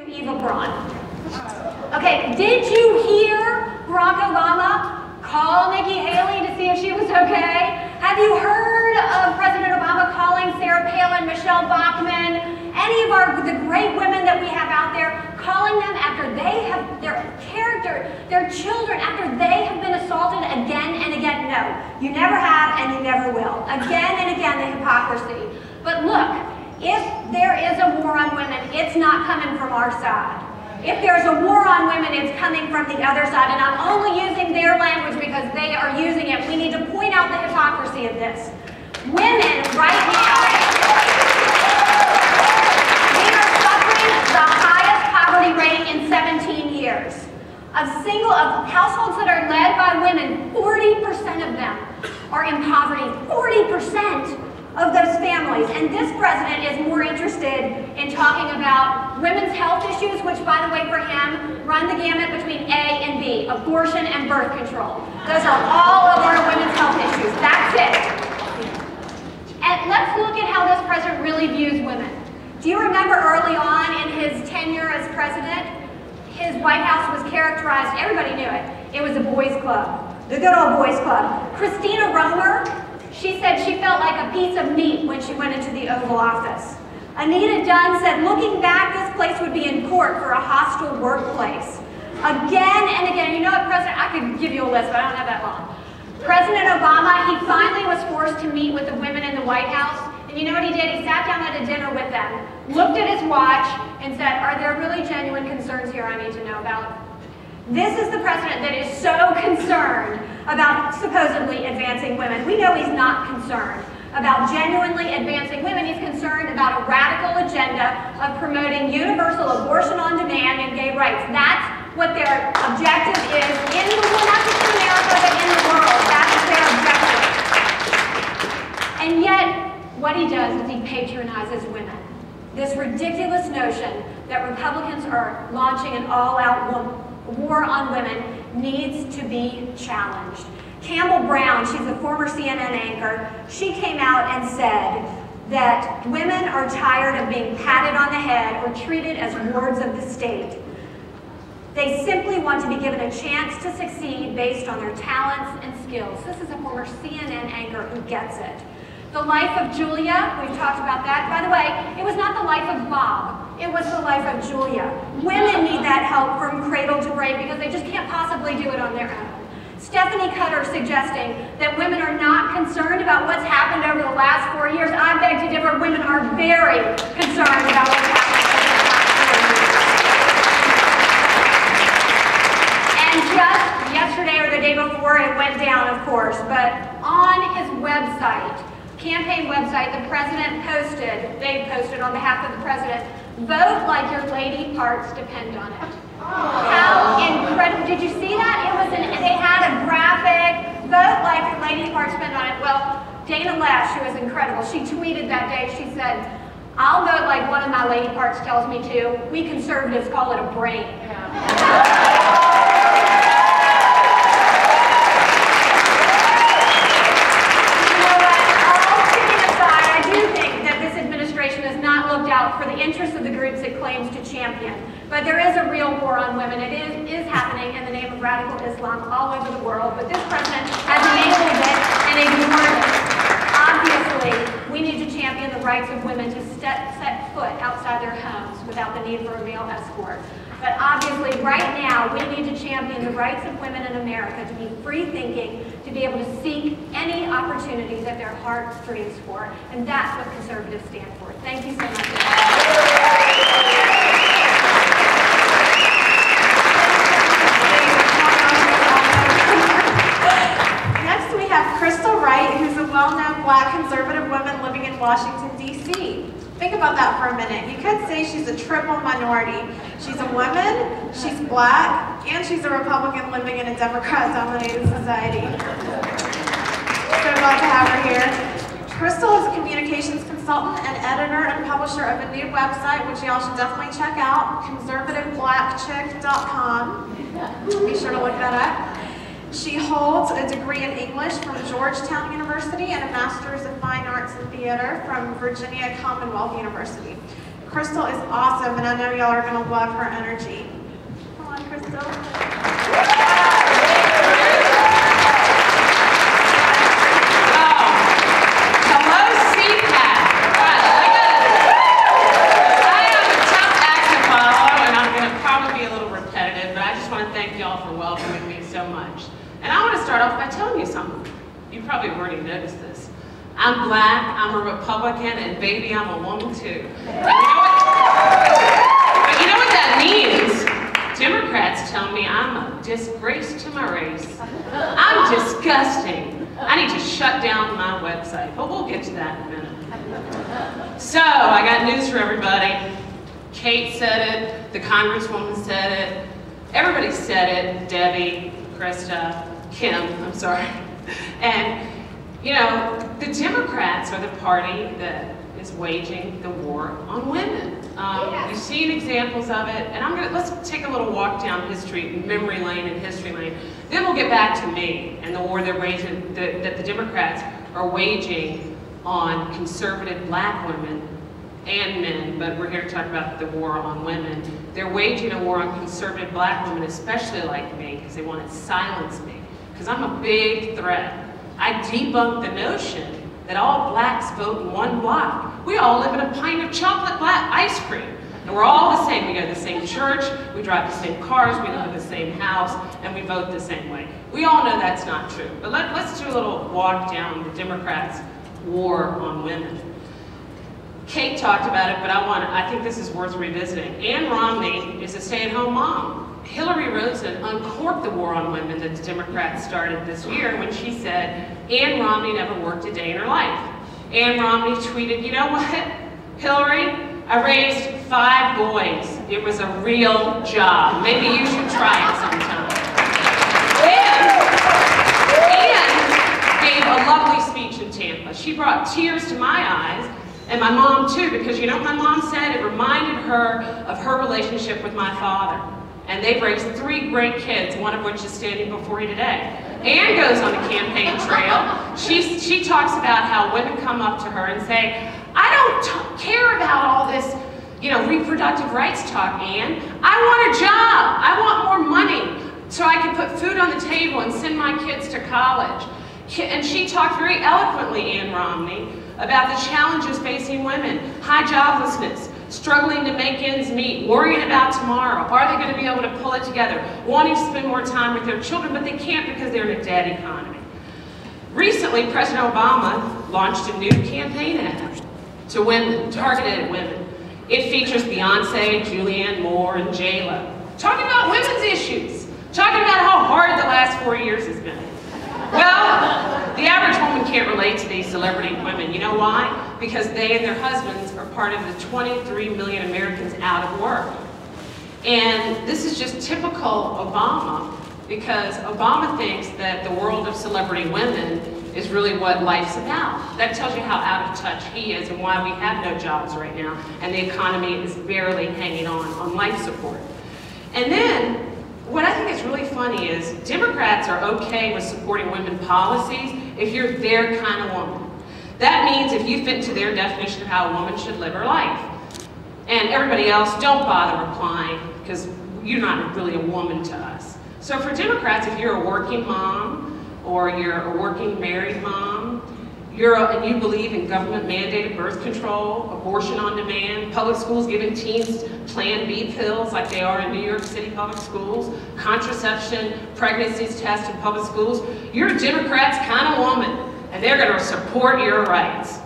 Eva Braun. Okay, did you hear Barack Obama call Nikki Haley to see if she was okay? Have you heard of President Obama calling Sarah Palin, Michelle Bachmann, any of the great women that we have out there, calling them after they have their children, after they have been assaulted again and again? No, you never have and you never will. Again and again, the hypocrisy. But look, if there is a war on women, it's not coming from our side. If there's a war on women, it's coming from the other side. And I'm only using their language because they are using it. We need to point out the hypocrisy of this. Women right now, we are suffering the highest poverty rate in 17 years. Of households that are led by women, 40% of them are in poverty. 40% of those families. And this president is more interested in talking about women's health issues, which, by the way, for him, run the gamut between A and B, abortion and birth control. Those are all of our women's health issues. That's it. And let's look at how this president really views women. Do you remember early on in his tenure as president, his White House was characterized, everybody knew it, it was a boys' club, the good old boys' club. Christina Romer, she said she felt like a piece of meat when she went into the Oval Office. Anita Dunn said, looking back, this place would be in court for a hostile workplace. Again and again, you know what, President, I could give you a list, but I don't have that long. President Obama, he finally was forced to meet with the women in the White House, and you know what he did? He sat down at a dinner with them, looked at his watch, and said, are there really genuine concerns here I need to know about? This is the president that is so concerned about supposedly advancing women. We know he's not concerned about genuinely advancing women. He's concerned about a radical agenda of promoting universal abortion on demand and gay rights. That's what their objective is in the world, not just in America, but in the world. That is their objective. And yet, what he does is he patronizes women. This ridiculous notion that Republicans are launching an all-out war on women needs to be challenged. Campbell Brown, she's a former CNN anchor, she came out and said that women are tired of being patted on the head or treated as wards of the state. They simply want to be given a chance to succeed based on their talents and skills. This is a former CNN anchor who gets it. The life of Julia, we've talked about that. By the way, it was not the life of Bob. It was the life of Julia. Women need that help from cradle to grave because they just can't possibly do it on their own. Stephanie Cutter suggesting that women are not concerned about what's happened over the last 4 years. I beg to differ. Women are very concerned about what's happened over the last 4 years. And just yesterday or the day before, it went down, of course, but on his website, campaign website, the president posted, they posted on behalf of the president, vote like your lady parts depend on it. How incredible. Did you see that? It was they had a graphic, vote like your lady parts depend on it. Well, Dana Lash, who was incredible, she tweeted that day, she said, I'll vote like one of my lady parts tells me to. We conservatives call it a brain. For the interests of the groups it claims to champion. But there is a real war on women. It is happening in the name of radical Islam all over the world. But this president has enabled it and ignored it. Obviously, we need to champion the rights of women to set foot outside their homes without the need for a male escort. But obviously, right now, we need to champion the rights of women in America to be free-thinking, to be able to seek any opportunity that their heart screams for. And that's what conservatives stand for. Thank you so much. Next, we have Crystal Wright, who's a well-known Black conservative woman living in Washington, D.C. Think about that for a minute. You could say she's a triple minority. She's a woman, she's Black, and she's a Republican living in a Democrat-dominated society. So glad to have her here. Crystal is a communications consultant and editor and publisher of a new website, which y'all should definitely check out, conservativeblackchick.com. Be sure to look that up. She holds a degree in English from Georgetown University and a Master's of Fine Arts in Theater from Virginia Commonwealth University. Crystal is awesome, and I know y'all are going to love her energy. Come on, Crystal. Hello, CPAC. I have a tough act to follow, and I'm going to probably be a little repetitive, but I just want to thank y'all for welcoming me so much. And I want to start off by telling you something. You probably have already noticed this. I'm black, I'm a Republican, and baby, I'm a woman too. But you know what that means? Democrats tell me I'm a disgrace to my race. I'm disgusting. I need to shut down my website, but we'll get to that in a minute. So, I got news for everybody. Kate said it, the Congresswoman said it, everybody said it, Debbie, Krista, Kim, I'm sorry. And, you know, the Democrats are the party that is waging the war on women. You've seen examples of it, and let's take a little walk down memory lane and history lane. Then we'll get back to me and the war they're waging, that the Democrats are waging on conservative black women and men, but we're here to talk about the war on women. They're waging a war on conservative black women, especially like me, because they want to silence me, because I'm a big threat. I debunk the notion that all blacks vote in one block. We all live in a pint of chocolate black ice cream. And we're all the same. We go to the same church, we drive the same cars, we live in the same house, and we vote the same way. We all know that's not true. But let's do a little walk down the Democrats' war on women. Kate talked about it, but I think this is worth revisiting. Ann Romney is a stay-at-home mom. Hillary Rosen uncorked the war on women that the Democrats started this year when she said Ann Romney never worked a day in her life. Ann Romney tweeted, you know what, Hillary, I raised 5 boys. It was a real job. Maybe you should try it sometime. And gave a lovely speech in Tampa. She brought tears to my eyes, and my mom too, because you know what my mom said? It reminded her of her relationship with my father. And they've raised 3 great kids, one of which is standing before you today. Ann goes on the campaign trail. She talks about how women come up to her and say, I don't care about all this, you know, reproductive rights talk, Ann. I want a job. I want more money so I can put food on the table and send my kids to college. And she talked very eloquently, Ann Romney, about the challenges facing women, high joblessness, struggling to make ends meet, worrying about tomorrow. Are they going to be able to pull it together? Wanting to spend more time with their children, but they can't because they're in a dead economy. Recently, President Obama launched a new campaign ad to women, targeted at women. It features Beyonce, Julianne Moore, and J-Lo, talking about women's issues, talking about how hard the last 4 years has been. Well, the average woman can't relate to these celebrity women. You know why? Because they and their husbands are part of the 23 million Americans out of work. And this is just typical Obama, because Obama thinks that the world of celebrity women is really what life's about. That tells you how out of touch he is and why we have no jobs right now, and the economy is barely hanging on life support. And then, what I think is really funny is Democrats are okay with supporting women policies if you're their kind of woman. That means if you fit into their definition of how a woman should live her life. And everybody else, don't bother replying, because you're not really a woman to us. So for Democrats, if you're a working mom, or you're a working married mom, and you believe in government-mandated birth control, abortion on demand, public schools giving teens Plan B pills like they are in New York City public schools, contraception, pregnancies tests in public schools, you're a Democrat's kind of woman, and they're going to support your rights.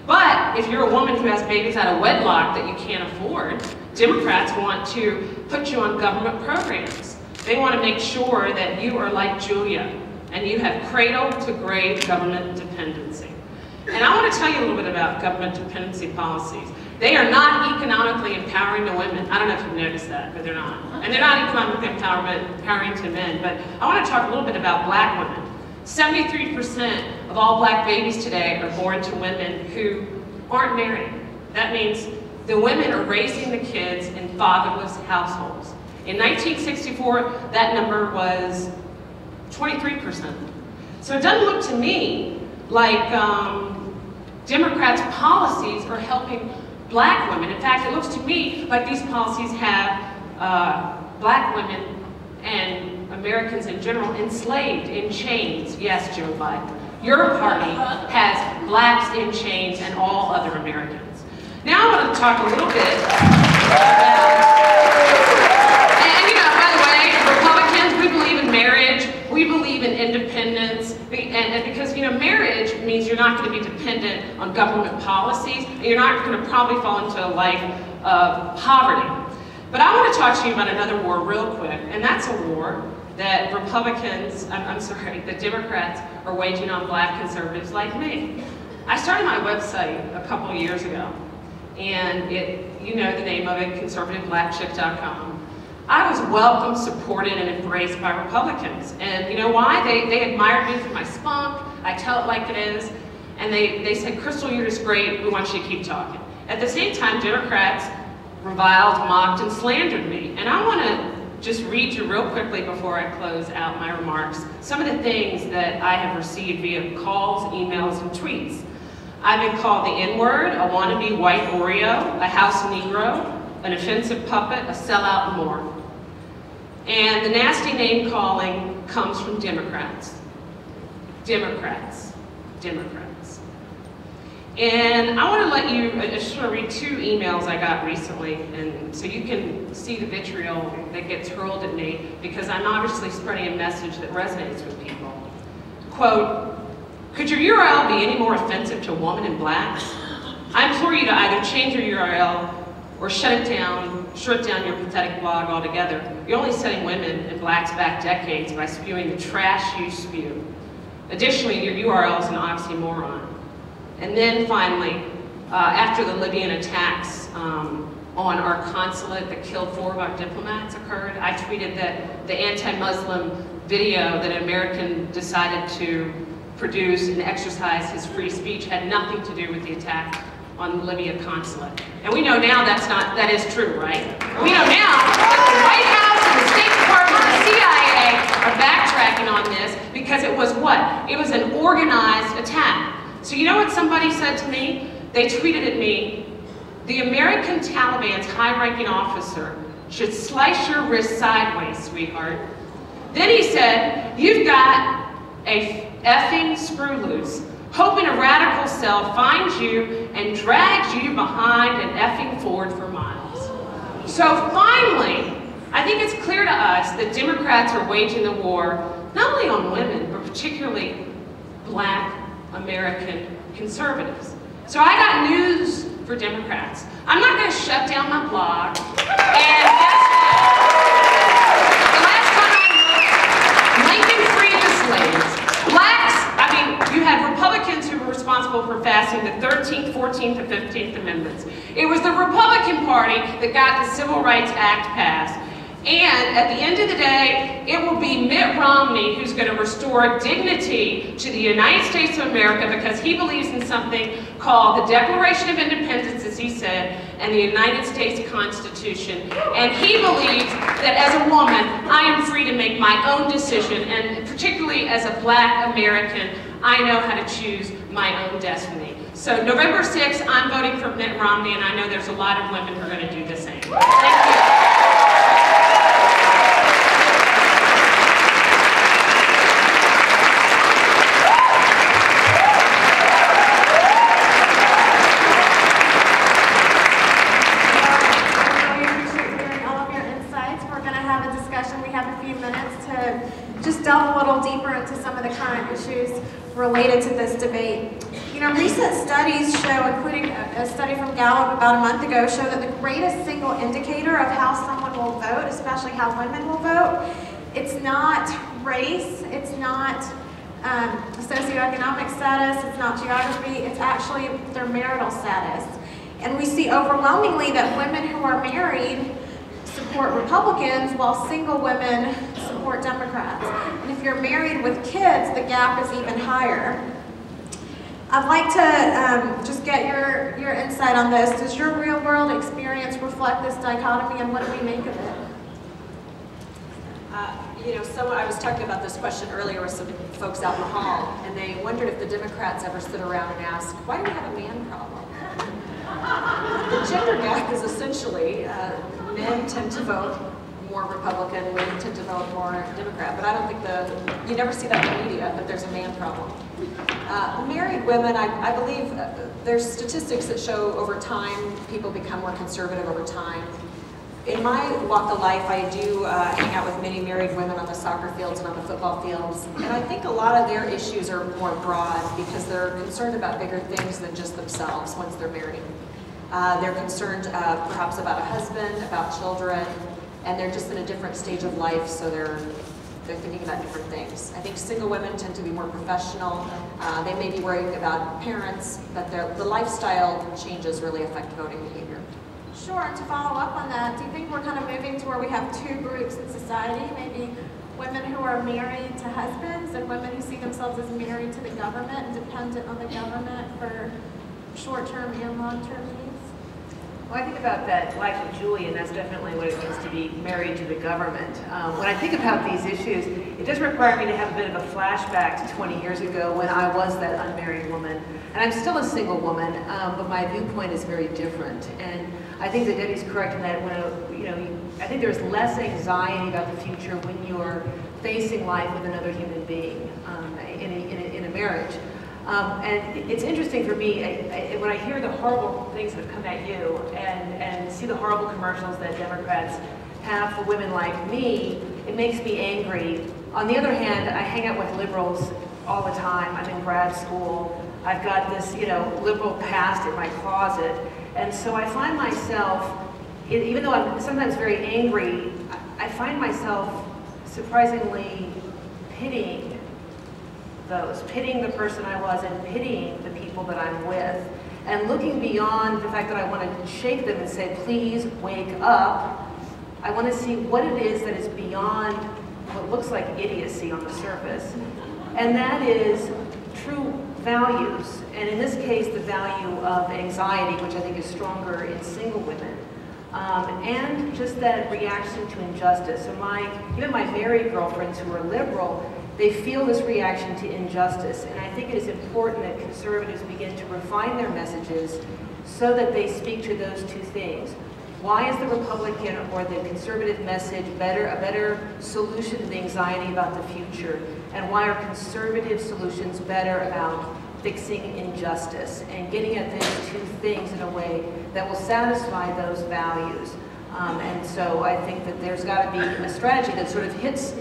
But if you're a woman who has babies out of wedlock that you can't afford, Democrats want to put you on government programs. They want to make sure that you are like Julia, and you have cradle-to-grave government dependency. And I want to tell you a little bit about government dependency policies. They are not economically empowering to women. I don't know if you've noticed that, but they're not. And they're not economically empowering to men. But I want to talk a little bit about black women. 73% of all black babies today are born to women who aren't married. That means the women are raising the kids in fatherless households. In 1964, that number was 23%. So it doesn't look to me like Democrats' policies are helping black women. In fact, it looks to me like these policies have black women and Americans in general enslaved, in chains. Yes, Joe Biden. Your party has blacks in chains and all other Americans. Now I want to talk a little bit about, and you know, by the way, Republicans, we believe in marriage, we believe in independence, and because, you know, marriage means you're not going to be dependent on government policies, and you're not going to probably fall into a life of poverty. But I want to talk to you about another war real quick, and that's a war that Republicans, that Democrats are waging on black conservatives like me. I started my website a couple of years ago, and you know the name of it, conservativeblackchick.com. I was welcomed, supported, and embraced by Republicans. And you know why? They admired me for my spunk, I tell it like it is, and they said, Crystal, you're just great, we want you to keep talking. At the same time, Democrats reviled, mocked, and slandered me. And I want to just read you real quickly before I close out my remarks some of the things that I have received via calls, emails, and tweets. I've been called the N-word, a wannabe white Oreo, a house Negro, an offensive puppet, a sellout, and more. And the nasty name calling comes from Democrats. Democrats. Democrats. And I want to let you, I just want to read 2 emails I got recently, and so you can see the vitriol that gets hurled at me, because I'm obviously spreading a message that resonates with people. Quote, could your URL be any more offensive to a woman in blacks? I implore you to either change your URL or shut down your pathetic blog altogether. You're only setting women and blacks back decades by spewing the trash you spew. Additionally, your URL is an oxymoron. And then finally, after the Libyan attacks on our consulate that killed 4 of our diplomats occurred, I tweeted that the anti-Muslim video that an American decided to produce and exercise his free speech had nothing to do with the attack on the Libya consulate. And we know now that is true, right? We know now that the White House and the State Department and the CIA are backtracking on this because it was what? It was an organized attack. So you know what somebody said to me? They tweeted at me, the American Taliban's high-ranking officer should slice your wrist sideways, sweetheart. Then he said, you've got a effing screw loose, hoping a radical cell finds you and drags you behind and effing forward for miles. So finally, I think it's clear to us that Democrats are waging the war not only on women, but particularly black American conservatives. So I got news for Democrats. I'm not going to shut down my blog. And the last time I looked, Lincoln freed the slaves. Blacks, I mean, you had Republicans who were responsible for passing the 13th, 14th, and 15th Amendments. It was the Republican Party that got the Civil Rights Act passed. And at the end of the day, it will be Mitt Romney who's going to restore dignity to the United States of America, because he believes in something called the Declaration of Independence, as he said, and the United States Constitution. And he believes that as a woman, I am free to make my own decision, and particularly as a black American, I know how to choose my own destiny. So November 6th, I'm voting for Mitt Romney, and I know there's a lot of women who are going to do the same. Thank you. Delve a little deeper into some of the current issues related to this debate. You know, recent studies show, including a study from Gallup about a month ago, show that the greatest single indicator of how someone will vote, especially how women will vote, it's not race, it's not socioeconomic status, it's not geography, it's actually their marital status. And we see overwhelmingly that women who are married support Republicans, while single women support Democrats. And if you're married with kids, the gap is even higher. I'd like to just get your insight on this. Does your real world experience reflect this dichotomy, and what do we make of it? You know, I was talking about this question earlier with some folks out in the hall, and they wondered if the Democrats ever stood around and asked, why do we have a man problem? The gender gap is essentially men tend to vote more Republican, women tend to vote more Democrat. But I don't think you never see that in the media, that there's a man problem. Married women, I believe there's statistics that show over time people become more conservative over time. In my walk of life, I do hang out with many married women on the soccer fields and on the football fields, and I think a lot of their issues are more broad because they're concerned about bigger things than just themselves once they're married. They're concerned perhaps about a husband, about children, and they're just in a different stage of life, so they're thinking about different things. I think single women tend to be more professional. They may be worried about parents, but the lifestyle changes really affect voting behavior. Sure, and to follow up on that, do you think we're kind of moving to where we have two groups in society? Maybe women who are married to husbands and women who see themselves as married to the government and dependent on the government for short-term and long-term needs? Well, I think about that life of Julie, and that's definitely what it means to be married to the government. When I think about these issues, it does require me to have a bit of a flashback to 20 years ago when I was that unmarried woman. And I'm still a single woman, but my viewpoint is very different. And I think that Debbie's correct in that I think there's less anxiety about the future when you're facing life with another human being in a marriage. And it's interesting for me, when I hear the horrible things that have come at you and see the horrible commercials that Democrats have for women like me, it makes me angry. On the other hand, I hang out with liberals all the time. I'm in grad school. I've got this, liberal past in my closet. And so I find myself, even though I'm sometimes very angry, I find myself surprisingly pitying the person I was and pitying the people that I'm with, and looking beyond the fact that I want to shake them and say, please wake up. I want to see what it is that is beyond what looks like idiocy on the surface, and that is true values, and in this case the value of anxiety, which I think is stronger in single women, and just that reaction to injustice. So even my married girlfriends who are liberal, they feel this reaction to injustice, and I think it is important that conservatives begin to refine their messages so that they speak to those two things. Why is the Republican or the conservative message a better solution to the anxiety about the future? And why are conservative solutions better about fixing injustice and getting at those two things in a way that will satisfy those values? And so I think that there's got to be a strategy that sort of hits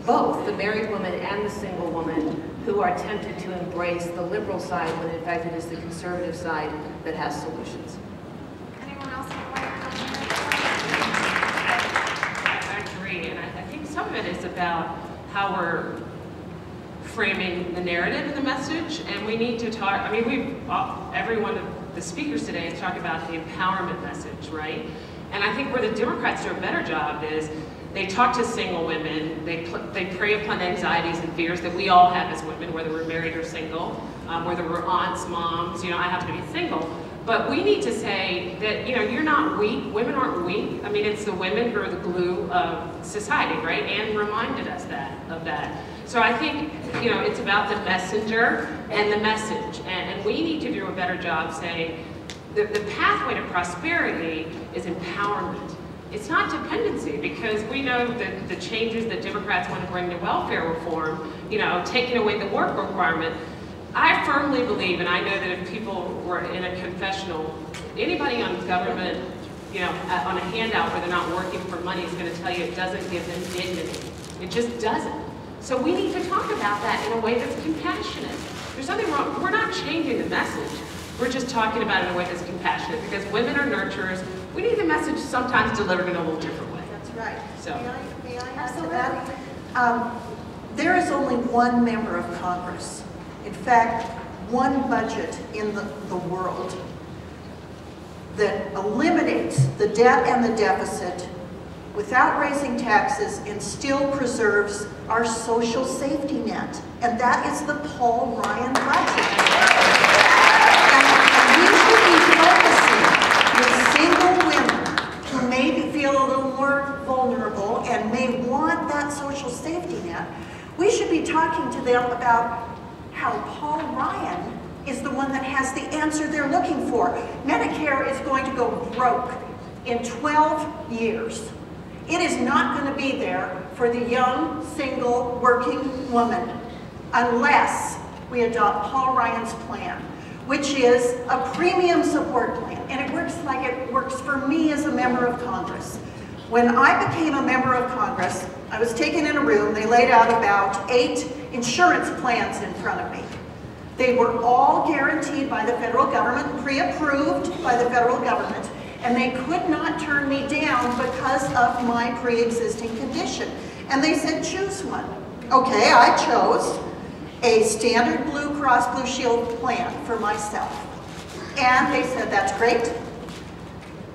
both the married woman and the single woman who are tempted to embrace the liberal side when in fact it is the conservative side that has solutions. Anyone else have a I agree, and I think some of it is about how we're framing the narrative and the message, and we need to talk, every one of the speakers today has talked about the empowerment message, right? And I think where the Democrats do a better job is they talk to single women, they prey upon anxieties and fears that we all have as women, whether we're married or single, whether we're aunts, moms, I happen to be single. But we need to say that, you're not weak, women aren't weak. It's the women who are the glue of society, right? Anne reminded us of that. So I think, it's about the messenger and the message. And we need to do a better job saying the pathway to prosperity is empowerment. It's not dependency, because we know that the changes that Democrats want to bring to welfare reform, taking away the work requirement, I firmly believe, and I know that if people were in a confessional, anybody on government, on a handout where they're not working for money is going to tell you it doesn't give them dignity. It just doesn't. So we need to talk about that in a way that's compassionate. There's nothing wrong. We're not changing the message. We're just talking about it in a way that's compassionate, because women are nurturers. We need the message sometimes delivered in a little different way. That's right. So. May I add to that? There is only one member of Congress, in fact, one budget in the world that eliminates the debt and the deficit without raising taxes and still preserves our social safety net. And that is the Paul Ryan budget. And we should be focusing with single women who may feel a little more vulnerable and may want that social safety net. We should be talking to them about how Paul Ryan is the one that has the answer they're looking for. Medicare is going to go broke in 12 years. It is not going to be there for the young, single, working woman unless we adopt Paul Ryan's plan, which is a premium support plan. And it works like it works for me as a member of Congress. When I became a member of Congress, I was taken in a room. They laid out about 8 insurance plans in front of me. They were all guaranteed by the federal government, pre-approved by the federal government, and they could not turn me down because of my pre-existing condition. And they said, choose one. Okay, I chose a standard Blue Cross Blue Shield plan for myself. And they said, that's great.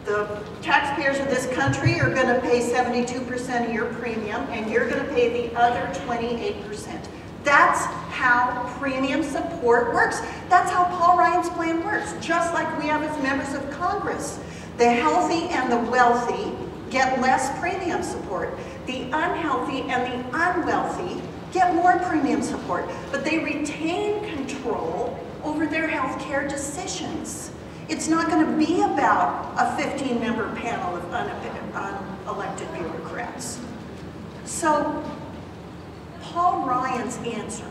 The taxpayers of this country are going to pay 72% of your premium, and you're going to pay the other 28%. That's how premium support works. That's how Paul Ryan's plan works, just like we have as members of Congress. The healthy and the wealthy get less premium support. The unhealthy and the unwealthy get more premium support, but they retain control over their health care decisions. It's not going to be about a 15-member panel of unelected bureaucrats. So Paul Ryan's answer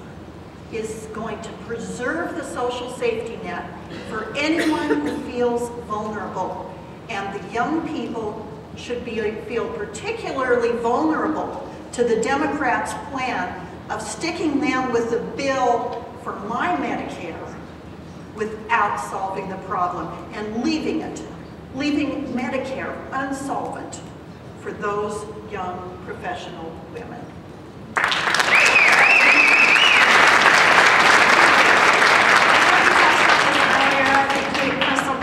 is going to preserve the social safety net for anyone who feels vulnerable. And the young people should feel particularly vulnerable to the Democrats' plan of sticking them with the bill for my Medicare without solving the problem and leaving Medicare unsolvent for those young professional women.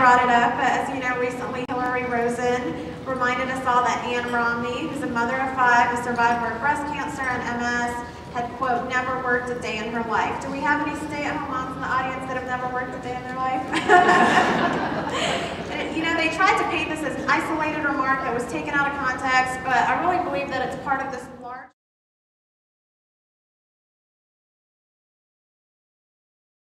Brought it up, but as you know, recently Hillary Rosen reminded us all that Ann Romney, who's a mother of 5, a survivor of breast cancer and MS, had, quote, never worked a day in her life. Do we have any stay-at-home moms in the audience that have never worked a day in their life? And, you know, they tried to paint this as an isolated remark that was taken out of context, but I really believe that it's part of this